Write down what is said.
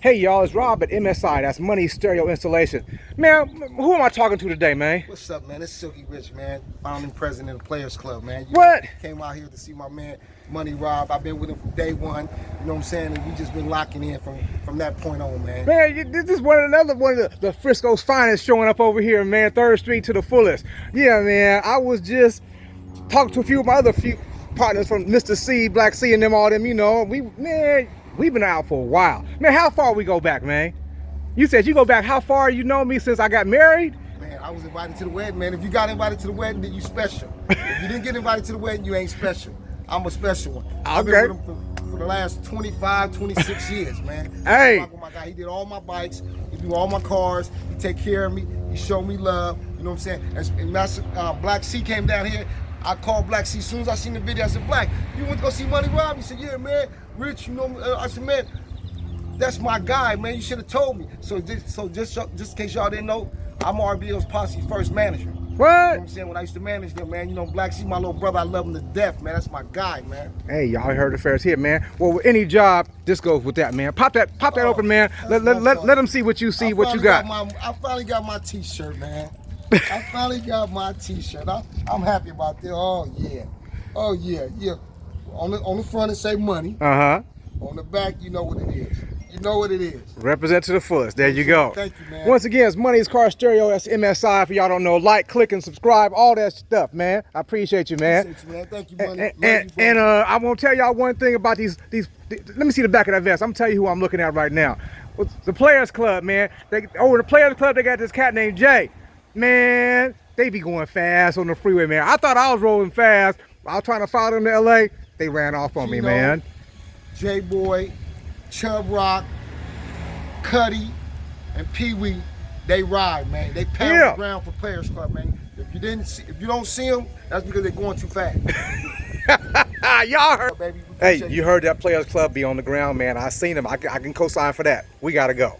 Hey y'all, it's Rob at MSI, that's Money Stereo Installation. Man, who am I talking to today, man? What's up, man? It's Silky Rich, man. Founding president of the Players Club, man. What? Came out here to see my man, Money Rob. I've been with him from day one, you know what I'm saying? And we just been locking in from that point on, man. Man, this is another one of the Frisco's finest showing up over here, man. 3rd Street to the fullest. Yeah, man, I was just talking to a few of my other partners from Mr. C, Black C, and them, all them, you know. We've been out for a while. Man, how far we go back, man? You said you go back how far? You know me since I got married? Man, I was invited to the wedding, man. If you got invited to the wedding, then you special. If you didn't get invited to the wedding, you ain't special. I'm a special one. Okay. I've been with him for the last 25, 26 years, man. Hey. My guy, he did all my bikes. He do all my cars. He take care of me. He showed me love. You know what I'm saying? And Black C came down here. I called Black C. As soon as I seen the video, I said, Black, you want to go see Money Rob? He said, yeah, man. Rich, you know, I said, man, that's my guy, man. You should have told me. So just in case y'all didn't know, I'm RBL's posse first manager. What? You know what I'm saying? When I used to manage them, man, you know, Black C, my little brother, I love him to death, man. That's my guy, man. Hey, y'all heard the first here, man. Well, with any job, this goes with that, man. Pop that open, man. Let them see what you see, what you got. I finally got my T-shirt, man. I finally got my T-shirt. I'm happy about this. Oh yeah, oh yeah, yeah. On the front it say Money. On the back, you know what it is. You know what it is. Represent to the fullest. There you go. Thank you, man. Once again, it's Money's Car Stereo. That's MSI. For y'all don't know, like, click, and subscribe. All that stuff, man. I appreciate you, man. Appreciate you, man. Thank you, Money. And I want to tell y'all one thing about these. Let me see the back of that vest. I'm gonna tell you who I'm looking at right now. The Players Club, man. Over the Players Club, they got this cat named Jay. Man, they be going fast on the freeway, man. I thought I was rolling fast. I was trying to follow them to LA. They ran off on me, man. J-Boy, Chub Rock, Cuddy, and Pee Wee, they ride, man. They pound the ground for Players Club, man. If you don't see them, that's because they're going too fast. Y'all heard, baby. Hey, you heard that Players Club be on the ground, man. I seen them. I can co-sign for that. We gotta go.